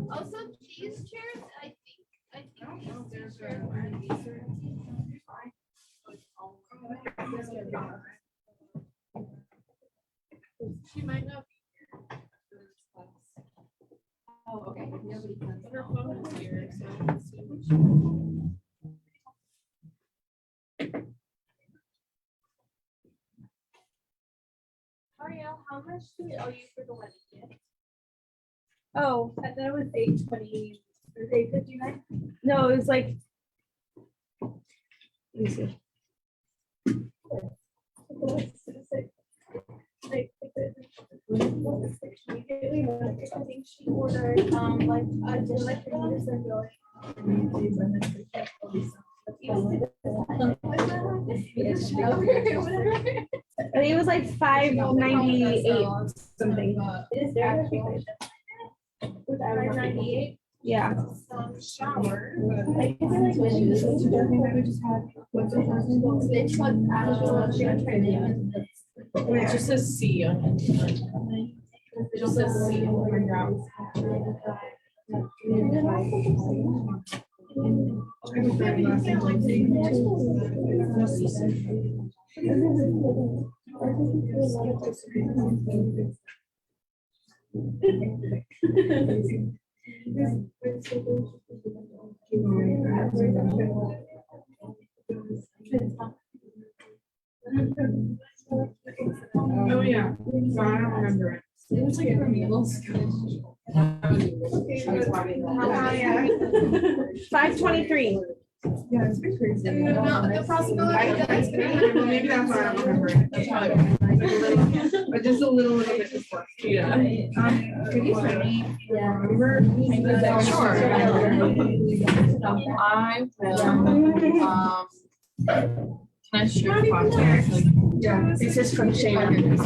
Also, these chairs, I think these chairs she might not be here. Oh, okay. Nobody comes. Her phone is here, so I'm assuming Ariel, how much do we owe you for the wedding gift? Oh, I thought it was 820 or 859. No, it was like. Let me see. I think she ordered like a like I think it was like 598 something. Is there 598? Yeah. Shower. I feel like when we just had. It's like actual training. It just says C on it. It just says C on my ground. Oh, yeah. So I don't remember it. It was like from middle school. 523. Yeah, it's been crazy. No, the possibility that it's gonna happen. Maybe that's why I don't remember it. That's probably why. Like a little, but just a little bit before. Yeah. Could you send me? Yeah. Sure. Can I share contact? Yeah, this is from Shane.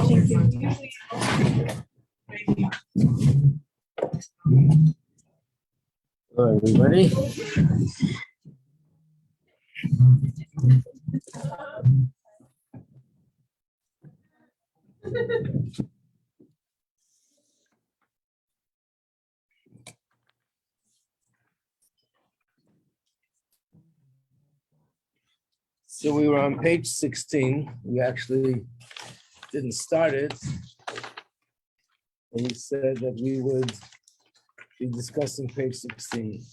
Hello, everybody. So we were on page 16. We actually didn't start it. And we said that we would be discussing page 16.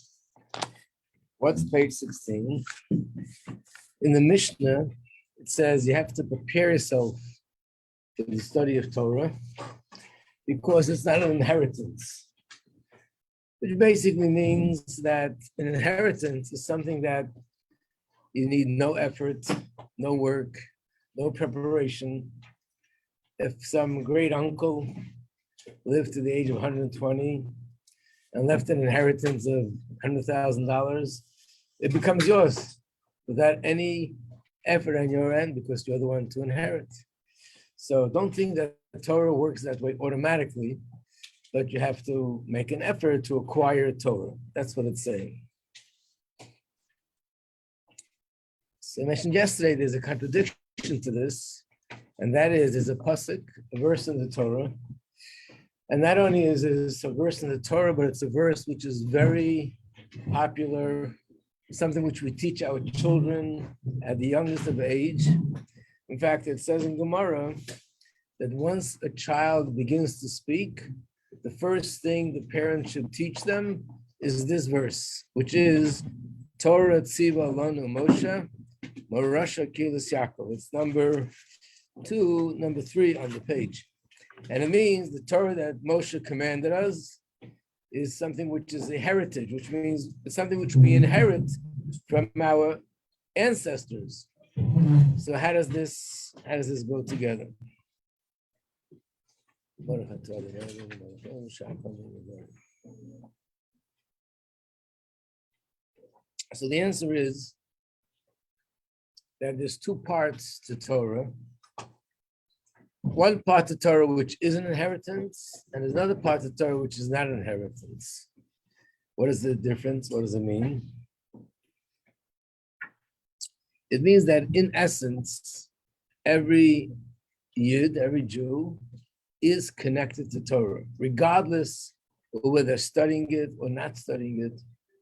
What's page 16? In the Mishnah, it says you have to prepare yourself for the study of Torah because it's not an inheritance. Which basically means that an inheritance is something that you need no effort, no work, no preparation. If some great uncle lived to the age of 120 and left an inheritance of $100,000, it becomes yours without any effort on your end because you're the one to inherit. So don't think that Torah works that way automatically, but you have to make an effort to acquire Torah. That's what it's saying. So I mentioned yesterday there's a contradiction to this, and that is there's a pasuk, a verse in the Torah, and not only is this a verse in the Torah, but it's a verse which is very popular, something which we teach our children at the youngest of age. In fact, it says in Gemara that once a child begins to speak, the first thing the parents should teach them is this verse, which is Torah Tziva Lanu Moshe, Morasha Kilas Yaakov. It's number 3 on the page. And it means the Torah that Moshe commanded us is something which is a heritage, which means it's something which we inherit from our ancestors. So how does this go together? So the answer is that there's two parts to Torah. One part of Torah which is an inheritance, and there's another part of Torah which is not an inheritance. What is the difference? What does it mean? It means that in essence, every Yid, every Jew, is connected to Torah, regardless of whether they're studying it or not studying it,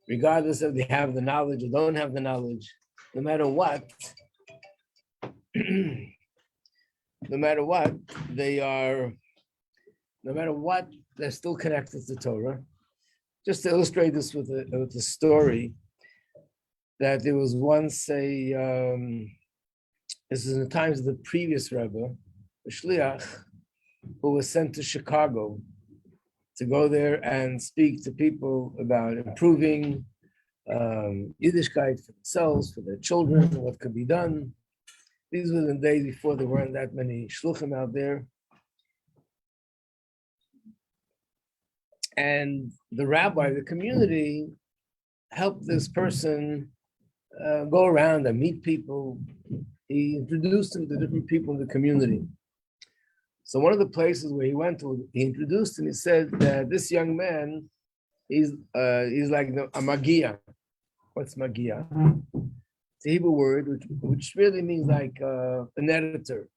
regardless if they have the knowledge or don't have the knowledge, no matter what, no matter what, they're still connected to Torah. Just to illustrate this with a story, that there was once this is in the times of the previous Rebbe, a shliach, who was sent to Chicago to go there and speak to people about improving Yiddishkeit for themselves, for their children, what could be done. These were the days before there weren't that many shluchim out there. And the rabbi, the community, helped this person go around and meet people. He introduced him to different people in the community. So one of the places where he went to, he introduced him. He said that this young man, he's like a magia. What's magia? It's a Hebrew word which really means like an editor,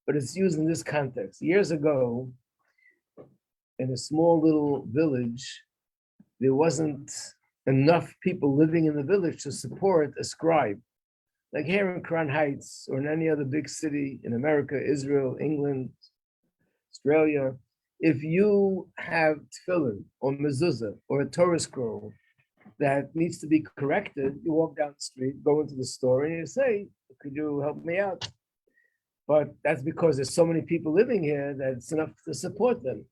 but it's used in this context. Years ago, in a small little village, there wasn't enough people living in the village to support a scribe. Like here in Crown Heights or in any other big city in America, Israel, England, Australia, if you have tefillin or mezuzah or a Torah scroll that needs to be corrected, you walk down the street, go into the store, and you say, could you help me out? But that's because there's so many people living here that it's enough to support them.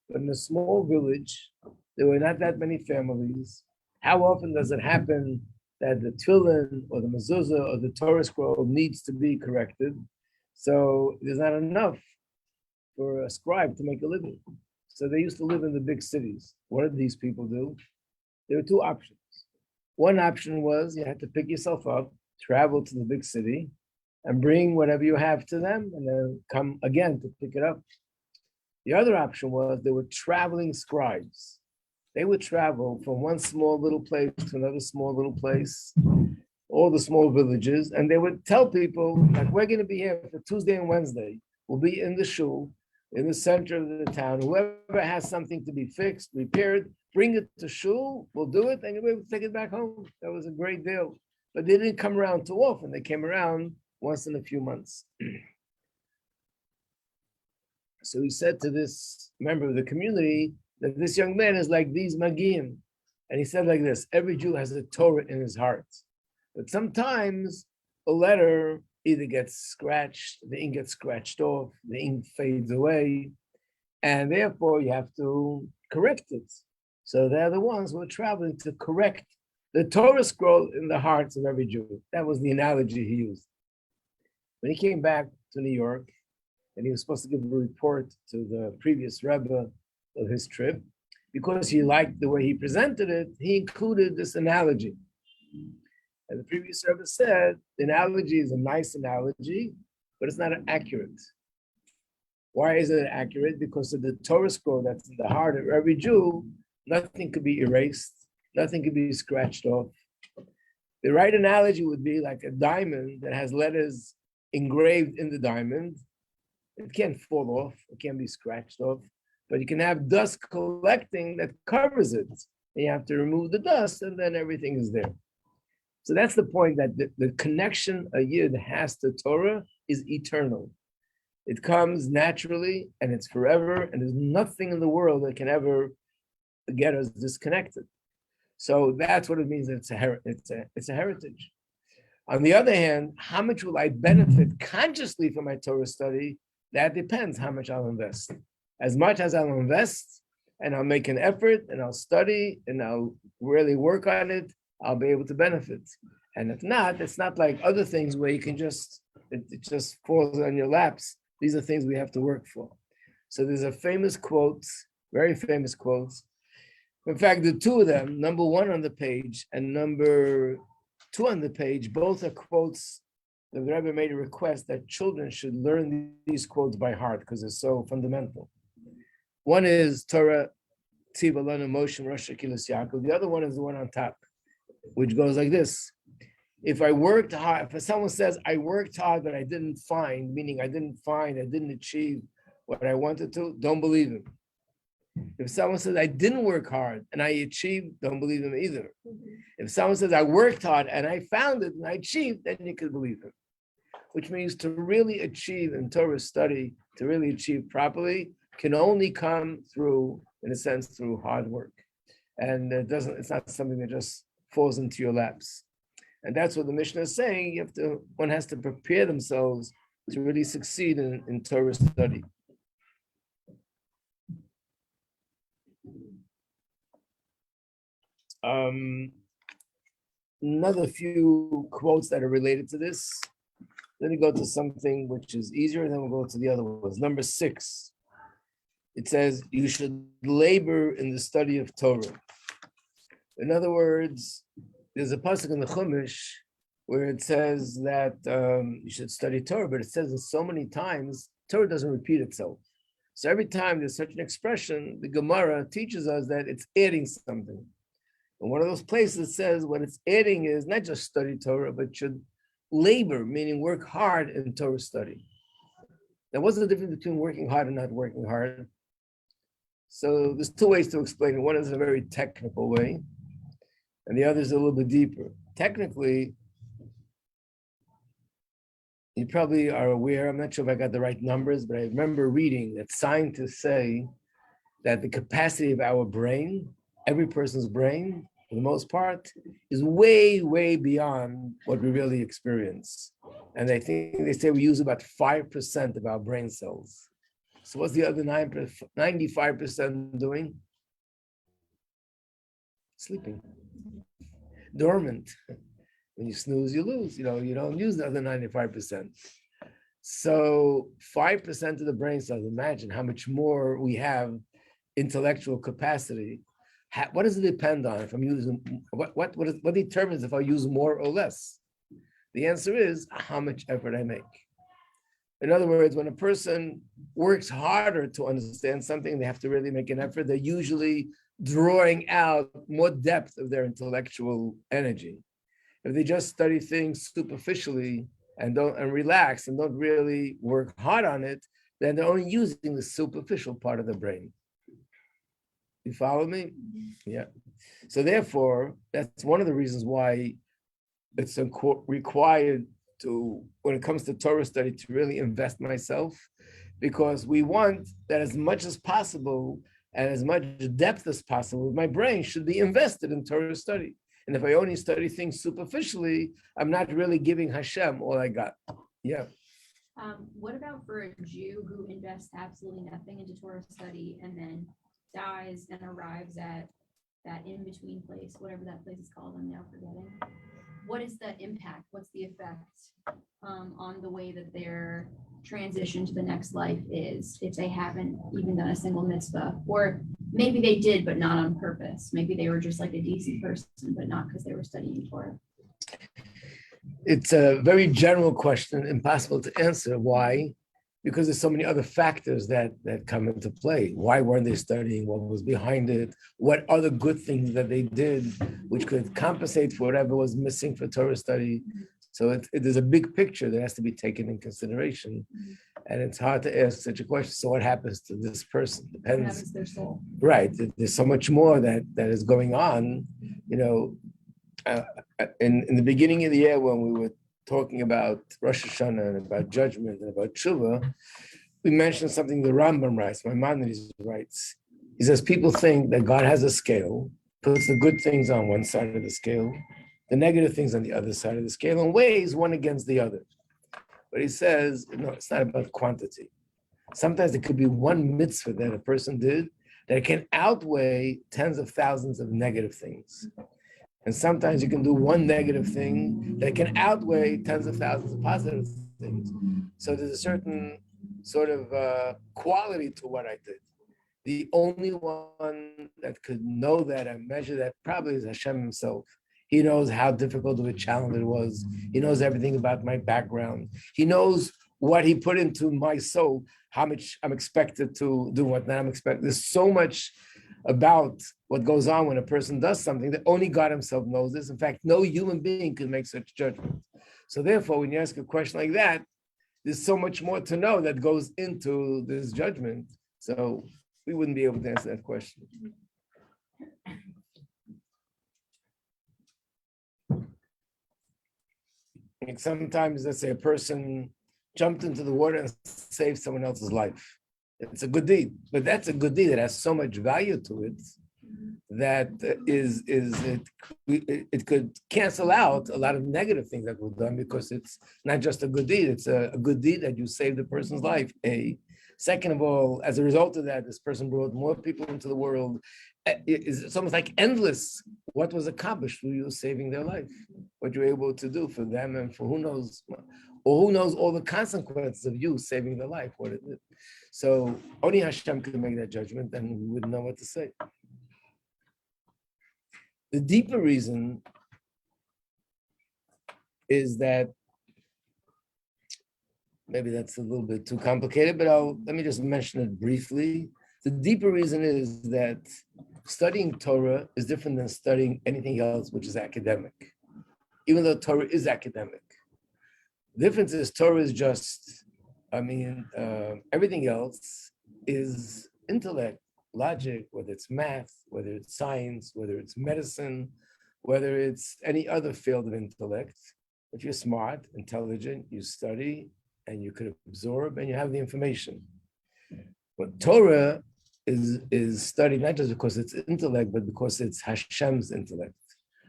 But in a small village, there were not that many families. How often does it happen that the tefillin or the mezuzah or the Torah scroll needs to be corrected? So there's not enough for a scribe to make a living. So they used to live in the big cities. What did these people do? There were two options. One option was you had to pick yourself up, travel to the big city, and bring whatever you have to them, and then come again to pick it up. The other option was they were traveling scribes. They would travel from one small little place to another small little place, all the small villages, and they would tell people, like, we're going to be here for Tuesday and Wednesday. We'll be in the shul, in the center of the town. Whoever has something to be fixed, repaired, bring it to shul, we'll do it, and you'll be able to take it back home. That was a great deal. But they didn't come around too often. They came around once in a few months. So he said to this member of the community that this young man is like these Magim. And he said like this, every Jew has a Torah in his heart. But sometimes a letter either gets scratched, the ink gets scratched off, the ink fades away, and therefore you have to correct it. So they're the ones who are traveling to correct the Torah scroll in the hearts of every Jew. That was the analogy he used. When he came back to New York, and he was supposed to give a report to the previous Rebbe of his trip, because he liked the way he presented it, he included this analogy. And the previous Rebbe said, the analogy is a nice analogy, but it's not accurate. Why is it accurate? Because of the Torah scroll that's in the heart of every Jew, nothing could be erased, nothing could be scratched off. The right analogy would be like a diamond that has letters engraved in the diamond. It can't fall off, it can't be scratched off, but you can have dust collecting that covers it. And you have to remove the dust, and then everything is there. So that's the point, that the connection a Yid has to Torah is eternal. It comes naturally, and it's forever, and there's nothing in the world that can ever get us disconnected. So that's what it means. It's a heritage. On the other hand, how much will I benefit consciously from my Torah study? That depends how much I'll invest. As much as I'll invest, and I'll make an effort, and I'll study, and I'll really work on it, I'll be able to benefit. And if not, it's not like other things where you can just, it just falls on your laps. These are things we have to work for. So there's a famous quote, very famous quote, In fact, the two of them, number one on the page and number two on the page, both are quotes. The Rebbe made a request that children should learn these quotes by heart because they're so fundamental. One is Torah, Tziv Alanu Moshe Rosh Kilos Yaakov. The other one is the one on top, which goes like this. If I worked hard, if someone says, I worked hard, but I didn't find, meaning I didn't achieve what I wanted to, don't believe him. If someone says, I didn't work hard and I achieved, don't believe him either. If someone says, I worked hard and I found it and I achieved, then you could believe him. Which means to really achieve in Torah study, to really achieve properly, can only come through, in a sense, through hard work. And it's not something that just falls into your laps. And that's what the Mishnah is saying. One has to prepare themselves to really succeed in Torah study. Another few quotes that are related to this. Then we go to something which is easier, then we'll go to the other ones. Number 6, it says, you should labor in the study of Torah. In other words, there's a pasuk in the Chumash where it says that you should study Torah, but it says it so many times, Torah doesn't repeat itself. So every time there's such an expression, the Gemara teaches us that it's adding something. And one of those places says what it's adding is not just study Torah, but should labor, meaning work hard in Torah study. Now, what's the difference between working hard and not working hard? So there's two ways to explain it. One is a very technical way, and the other is a little bit deeper. Technically, you probably are aware, I'm not sure if I got the right numbers, but I remember reading that scientists say that the capacity of our brain, every person's brain, for the most part, is way, way beyond what we really experience. And they say we use about 5% of our brain cells. So what's the other 95% doing? Sleeping. Dormant. When you snooze, you lose. You don't use the other 95%. So 5% of the brain cells, imagine how much more we have intellectual capacity. What does it depend on? If I'm using, what determines if I use more or less? The answer is how much effort I make. In other words, when a person works harder to understand something, they have to really make an effort. They're usually drawing out more depth of their intellectual energy. If they just study things superficially and relax and don't really work hard on it, then they're only using the superficial part of the brain. You follow me? Yeah. So therefore, that's one of the reasons why it's required to, when it comes to Torah study, to really invest myself, because we want that as much as possible and as much depth as possible, my brain should be invested in Torah study. And if I only study things superficially, I'm not really giving Hashem all I got. Yeah. What about for a Jew who invests absolutely nothing into Torah study and then dies and arrives at that in-between place, whatever that place is called, I'm now forgetting. What is the impact? What's the effect on the way that their transition to the next life is if they haven't even done a single mitzvah? Or maybe they did, but not on purpose. Maybe they were just like a decent person, but not because they were studying Torah. It's a very general question, impossible to answer. Why? Because there's so many other factors that come into play. Why weren't they studying? What was behind it? What other good things that they did, which could compensate for whatever was missing for Torah study? So there's a big picture that has to be taken in consideration. And it's hard to ask such a question. So what happens to this person? Depends. What happens to their soul? Right. There's so much more that is going on. In the beginning of the year when we were talking about Rosh Hashanah and about judgment and about tshuva, we mentioned something the Rambam writes, Maimonides writes. He says, people think that God has a scale, puts the good things on one side of the scale, the negative things on the other side of the scale, and weighs one against the other. But he says, no, it's not about quantity. Sometimes it could be one mitzvah that a person did that can outweigh tens of thousands of negative things. And sometimes you can do one negative thing that can outweigh tens of thousands of positive things. So there's a certain sort of quality to what I did. the only one that could know that and measure that probably is Hashem himself. He knows how difficult of a challenge it was. He knows everything about my background. He knows what he put into my soul, how much I'm expected to do, what not I'm expected. There's so much about what goes on when a person does something that only God himself knows this. In fact, no human being can make such judgment. So therefore, when you ask a question like that, there's so much more to know that goes into this judgment. So we wouldn't be able to answer that question. Like sometimes, let's say a person jumped into the water and saved someone else's life. It's a good deed, but that's a good deed that has so much value to it that it could cancel out a lot of negative things that were done, because it's not just a good deed, it's a good deed that you saved a person's life. Second of all, as a result of that, this person brought more people into the world. It's almost like endless what was accomplished through you saving their life, what you're able to do for them and for who knows all the consequences of you saving their life, what it is. So only Hashem can make that judgment, and we wouldn't know what to say. The deeper reason is that, maybe that's a little bit too complicated, but let me just mention it briefly. The deeper reason is that studying Torah is different than studying anything else which is academic, even though Torah is academic. The difference is Torah is just, everything else is intellect, logic, whether it's math, whether it's science, whether it's medicine, whether it's any other field of intellect. If you're smart, intelligent, you study, and you could absorb, and you have the information. But Torah is studied not just because it's intellect, but because it's Hashem's intellect.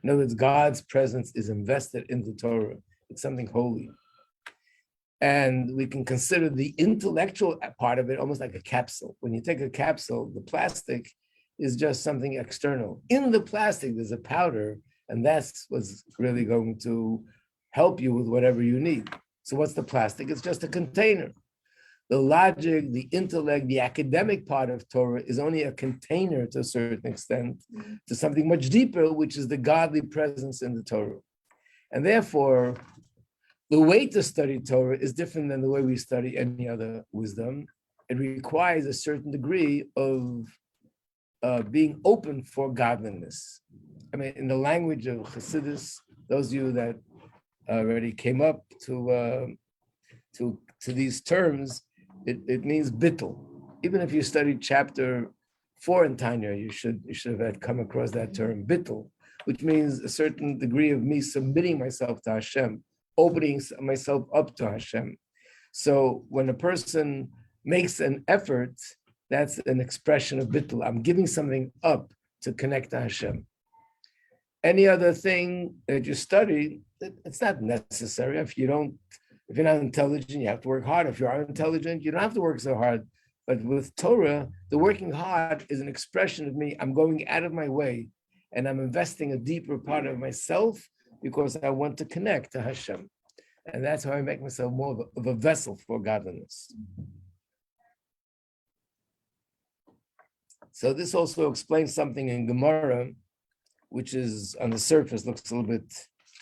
In other words, God's presence is invested in the Torah. It's something holy. And we can consider the intellectual part of it almost like a capsule. When you take a capsule, the plastic is just something external. In the plastic, there's a powder, and that's what's really going to help you with whatever you need. So what's the plastic? It's just a container. The logic, the intellect, the academic part of Torah is only a container to a certain extent to something much deeper, which is the godly presence in the Torah. And therefore, the way to study Torah is different than the way we study any other wisdom. It requires a certain degree of being open for godliness. In the language of Chassidus, those of you that already came up to these terms, it means bittul. Even if you studied chapter 4 in Tanya, you should have had come across that term, bittul, which means a certain degree of me submitting myself to Hashem, opening myself up to Hashem. So when a person makes an effort, that's an expression of bittul. I'm giving something up to connect to Hashem. Any other thing that you study, it's not necessary. If you're not intelligent, you have to work hard. If you are intelligent, you don't have to work so hard. But with Torah, the working hard is an expression of me. I'm going out of my way, and I'm investing a deeper part of myself because I want to connect to Hashem. And that's how I make myself more of a vessel for godliness. So this also explains something in Gemara, which is on the surface, looks a little bit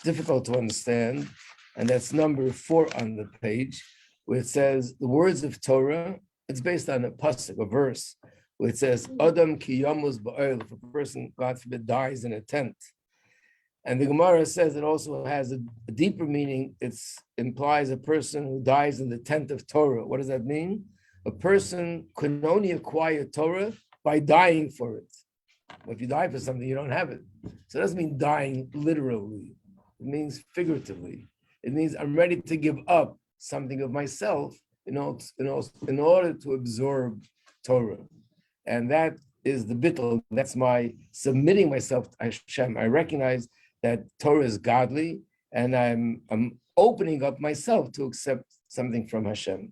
difficult to understand. And that's number 4 on the page, where it says the words of Torah, it's based on a pasuk, a verse, where it says, Adam ki yamus ba'oil, if a person, God forbid, dies in a tent. And the Gemara says it also has a deeper meaning. It implies a person who dies in the tent of Torah. What does that mean? A person can only acquire Torah by dying for it. Well, if you die for something, you don't have it. So it doesn't mean dying literally. It means figuratively. It means I'm ready to give up something of myself in order to absorb Torah. And that is the bittul. That's my submitting myself to Hashem. I recognize that Torah is godly, and I'm opening up myself to accept something from Hashem.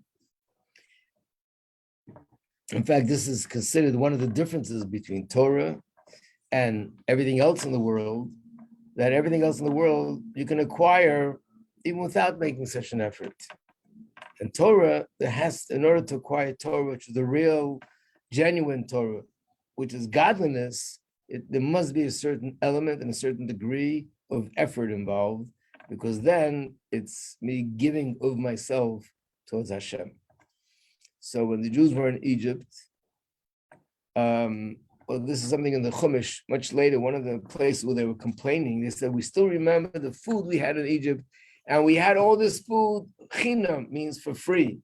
In fact, this is considered one of the differences between Torah and everything else in the world, that everything else in the world you can acquire even without making such an effort. And Torah, in order to acquire Torah, which is the real genuine Torah, which is godliness, there must be a certain element and a certain degree of effort involved, because then it's me giving of myself towards Hashem. So when the Jews were in Egypt, well, this is something in the Chumash, much later, one of the places where they were complaining, they said, we still remember the food we had in Egypt, and we had all this food, chinam, means for free.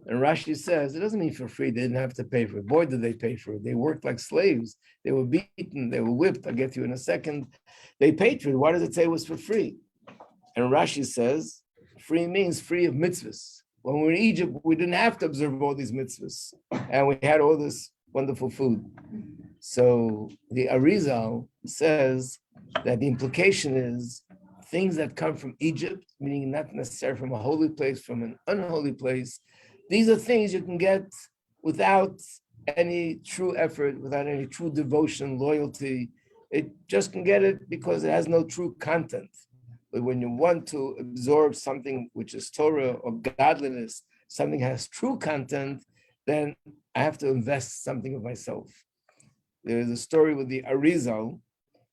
And Rashi says, it doesn't mean for free, they didn't have to pay for it. Boy, did they pay for it. They worked like slaves. They were beaten, they were whipped. I'll get to you in a second. They paid for it. Why does it say it was for free? And Rashi says, free means free of mitzvahs. When we were in Egypt, we didn't have to observe all these mitzvahs. And we had all this wonderful food. So the Arizal says that the implication is things that come from Egypt, meaning not necessarily from a holy place, from an unholy place, these are things you can get without any true effort, without any true devotion, loyalty. It just can get it because it has no true content. But when you want to absorb something which is Torah or godliness, something has true content, then I have to invest something of myself. There is a story with the Arizal,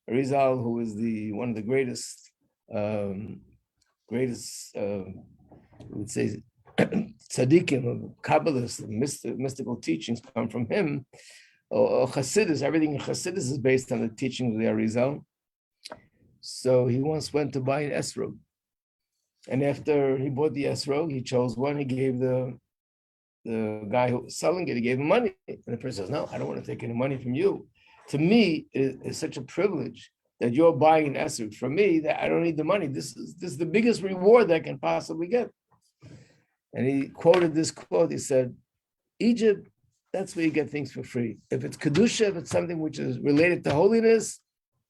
who is one of the greatest, I would say, tzaddikim, of Kabbalists, mystical teachings come from him. Or Chassidus, everything in Chassidus is based on the teachings of the Arizal. So he once went to buy an esrog. And after he bought the esrog, he chose one, he gave the guy who was selling it, he gave him money. And the person says, no, I don't want to take any money from you. To me, it's such a privilege that you're buying an esrog. For me, that I don't need the money. This is the biggest reward that I can possibly get. And he quoted this quote. He said, Egypt, that's where you get things for free. If it's Kedusha, if it's something which is related to holiness,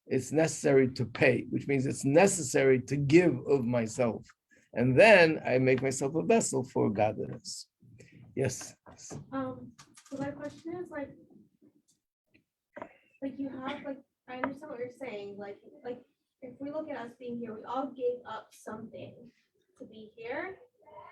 it's necessary to pay, which means it's necessary to give of myself. And then I make myself a vessel for godliness. Yes. So my question is like you have I understand what you're saying. Like if we look at us being here, we all gave up something to be here,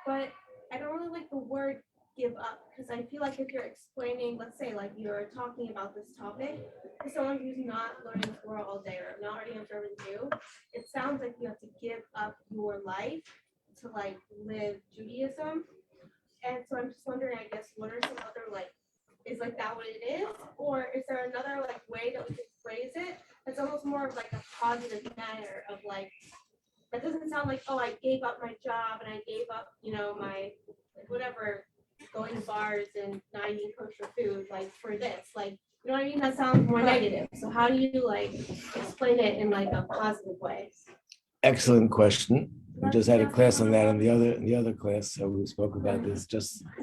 but I don't really like the word give up because I feel like if you're explaining, let's say like you're talking about this topic to someone who's not learning Torah all day or not already observing Jew, it sounds like you have to give up your life to like live Judaism. And so I'm just wondering, I guess, what are some other is like that what it is? Or is there another like way that we could phrase it? It's almost more of like a positive manner of like, that doesn't sound like, oh, I gave up my job and I gave up, my whatever, going to bars and not eating kosher food, like for this, like, you know what I mean? That sounds more negative. So how do you like explain it in like a positive way? Excellent question. We just had a class on that in the other class. So we spoke about this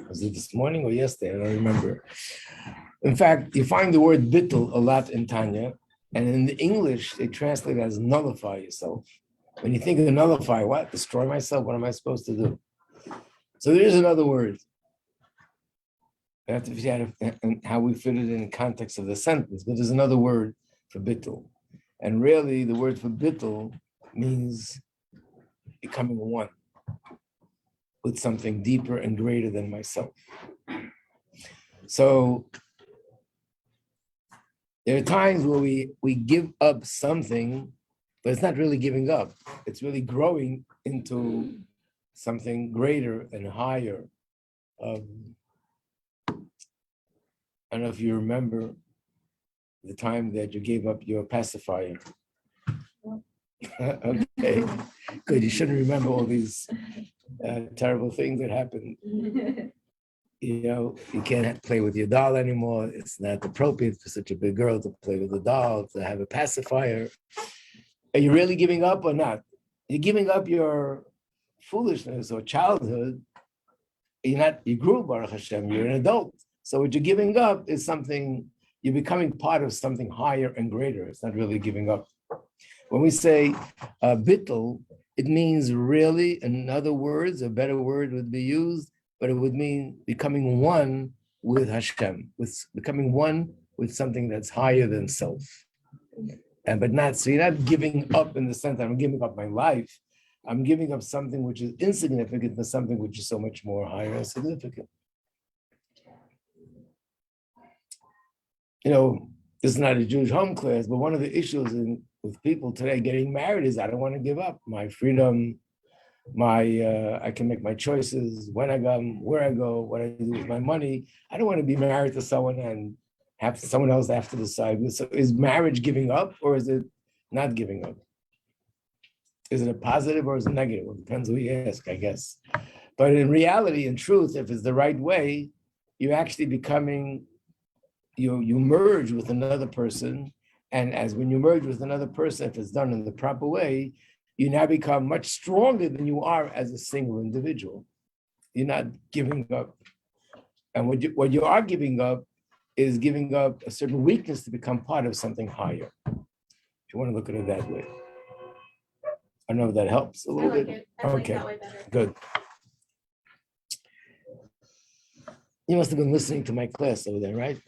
was it this morning or yesterday? I don't remember. In fact, you find the word bittul a lot in Tanya, and in the English, they translate it as nullify yourself. When you think of nullify, what? Destroy myself? What am I supposed to do? So there is another word. We have to figure out how we fit it in context of the sentence, but there's another word for bittul. And really, the word for bittul means becoming one with something deeper and greater than myself. So there are times where we give up something, but it's not really giving up. It's really growing into something greater and higher. I don't know if you remember the time that you gave up your pacifier. Okay, good. You shouldn't remember all these terrible things that happened. You can't play with your doll anymore. It's not appropriate for such a big girl to play with a doll, to have a pacifier. Are you really giving up or not? You're giving up your foolishness or childhood. You grew, Baruch Hashem, you're an adult. So what you're giving up is something, you're becoming part of something higher and greater. It's not really giving up. When we say bittul, it means really, in other words, a better word would be used, but it would mean becoming one with Hashem, with becoming one with something that's higher than self. So you're not giving up in the sense that I'm giving up my life. I'm giving up something which is insignificant for something which is so much more higher and significant. this is not a Jewish home class, but one of the issues with people today getting married is I don't want to give up my freedom, I can make my choices, when I go, where I go, what I do with my money. I don't want to be married to someone and have someone else have to decide. So is marriage giving up or is it not giving up? Is it a positive or is it negative? Well, it depends who you ask, I guess. But in reality, in truth, if it's the right way, you're actually becoming, you merge with another person. And as when you merge with another person, if it's done in the proper way, you now become much stronger than you are as a single individual. You're not giving up. And what you are giving up is giving up a certain weakness to become part of something higher. If you want to look at it that way. I don't know if that helps a little I like bit. it. I like Okay, that way better. good. You must have been listening to my class over there, right?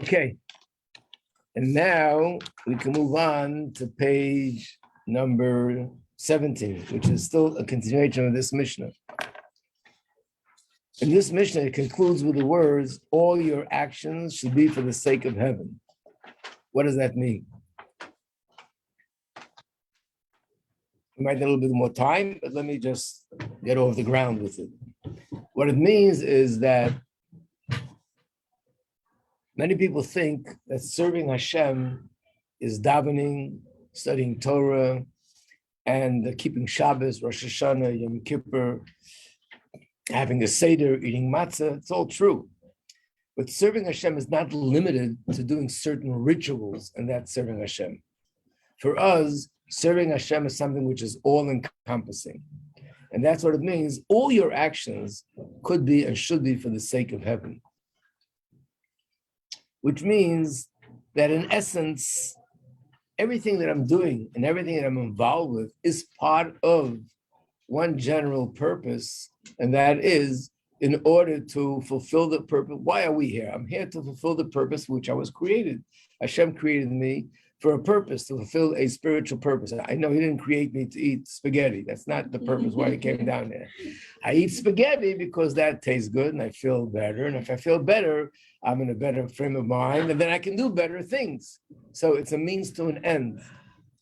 Okay. And now we can move on to page number 17, which is still a continuation of this Mishnah. In this Mishnah, it concludes with the words, all your actions should be for the sake of heaven. What does that mean? We might need a little bit more time, but let me just get off the ground with it. What it means is that many people think that serving Hashem is davening, studying Torah, and keeping Shabbos, Rosh Hashanah, Yom Kippur, having a Seder, eating matzah. It's all true. But serving Hashem is not limited to doing certain rituals, and that's serving Hashem. For us, serving Hashem is something which is all-encompassing. And that's what it means. All your actions could be and should be for the sake of heaven. Which means that in essence, everything that I'm doing and everything that I'm involved with is part of one general purpose, and that is in order to fulfill the purpose. Why are we here? I'm here to fulfill the purpose for which I was created. Hashem created me for a purpose, to fulfill a spiritual purpose. I know he didn't create me to eat spaghetti. That's not the purpose why he came down there. I eat spaghetti because that tastes good and I feel better. And if I feel better, I'm in a better frame of mind and then I can do better things. So it's a means to an end.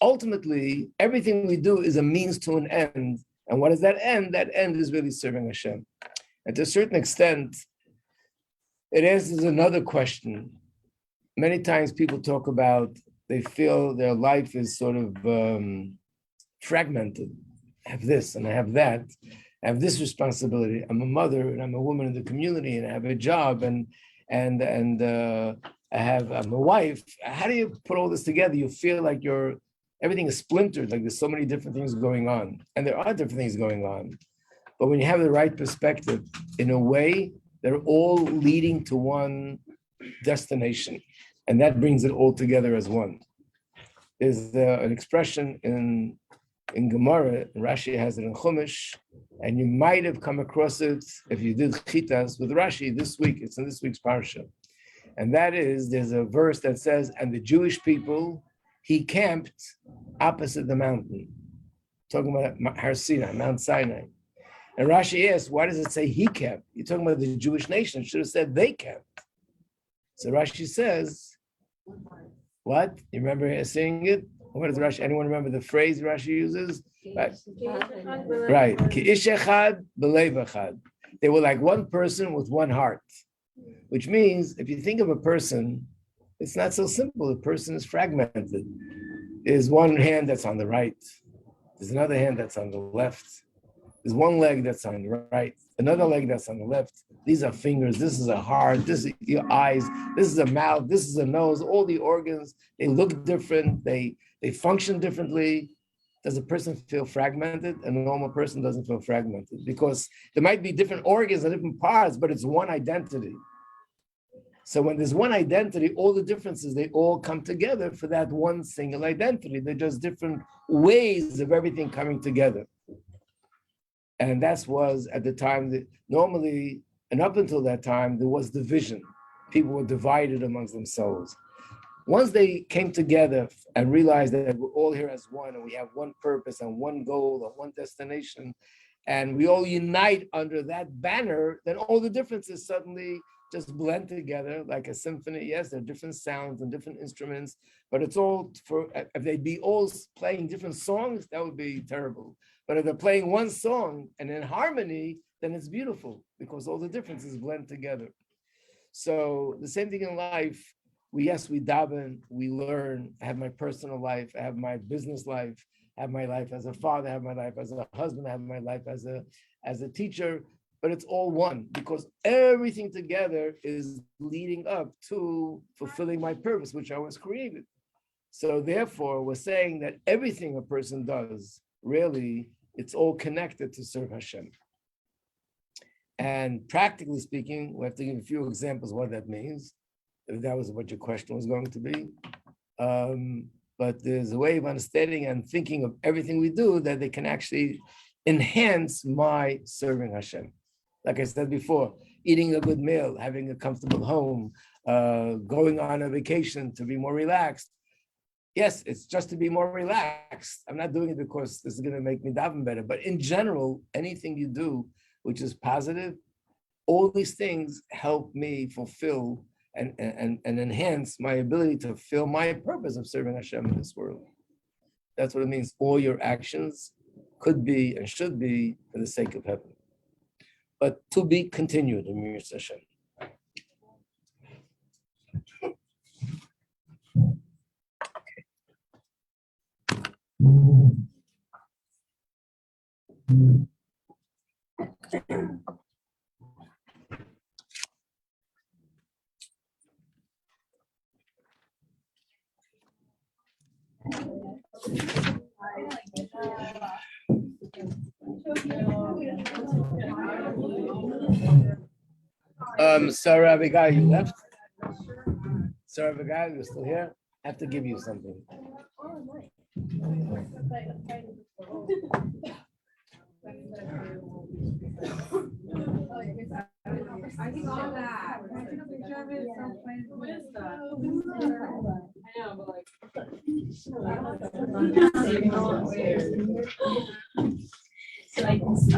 Ultimately, everything we do is a means to an end. And what is that end? That end is really serving Hashem. And to a certain extent, it answers another question. Many times people talk about, they feel their life is sort of fragmented. I have this and I have that. I have this responsibility. I'm a mother and I'm a woman in the community and I have a job and I'm a wife. How do you put all this together? You feel like everything is splintered, like there's so many different things going on. And there are different things going on. But when you have the right perspective, in a way, they're all leading to one destination. And that brings it all together as one. There's an expression in Gemara, Rashi has it in Chumash, and you might have come across it if you did Chitas with Rashi this week. It's in this week's parsha. And that is, there's a verse that says, and the Jewish people, he camped opposite the mountain. Talking about Har Sinai, Mount Sinai. And Rashi asks, why does it say he camped? You're talking about the Jewish nation. It should have said they camped. So Rashi says, what? You remember seeing it? What does Rashi? Anyone remember the phrase Rashi uses? Right. Ki ish echad b'leiv echad. They were like one person with one heart, which means if you think of a person, it's not so simple. The person is fragmented. There's one hand that's on the right. There's another hand that's on the left. There's one leg that's on the right, another leg that's on the left. These are fingers, this is a heart, this is your eyes, this is a mouth, this is a nose, all the organs, they look different, they function differently. Does a person feel fragmented? A normal person doesn't feel fragmented because there might be different organs and different parts, but it's one identity. So when there's one identity, all the differences, they all come together for that one single identity. They're just different ways of everything coming together. And that was at the time that normally, and up until that time, there was division. People were divided amongst themselves. Once they came together and realized that we're all here as one and we have one purpose and one goal and one destination, and we all unite under that banner, then all the differences suddenly just blend together like a symphony. Yes, there are different sounds and different instruments, but it's all for, if they'd be all playing different songs, that would be terrible. But if they're playing one song and in harmony, then it's beautiful because all the differences blend together. So the same thing in life, we daven, we learn. I have my personal life, I have my business life, I have my life as a father, I have my life as a husband, I have my life as a teacher, but it's all one because everything together is leading up to fulfilling my purpose, which I was created. So therefore, we're saying that everything a person does, really, it's all connected to serve Hashem. And practically speaking, we have to give a few examples of what that means. If that was what your question was going to be. But there's a way of understanding and thinking of everything we do that they can actually enhance my serving Hashem. Like I said before, eating a good meal, having a comfortable home, going on a vacation to be more relaxed. Yes, it's just to be more relaxed. I'm not doing it because this is going to make me daven better. But in general, anything you do which is positive, all these things help me fulfill and enhance my ability to fulfill my purpose of serving Hashem in this world. That's what it means. All your actions could be and should be for the sake of heaven. But to be continued in Mir Hashem. Sarah Abigail, you left? Sarah Abigail, you're still here? I have to give you something. I saw that. I took a picture of it. What is that? I know, but So I can see.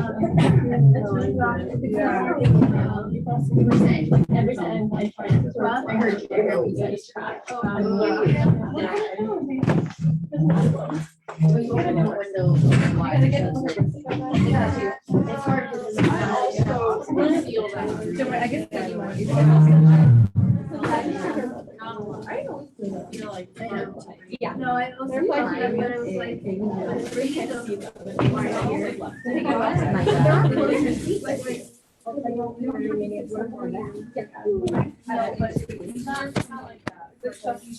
Every time I find it, I heard you guys try. You gotta know when those. It's hard because I feel that. So I guess that you want to. Yeah. No, I was reflecting, but it was like. It's not like that. There's stuff you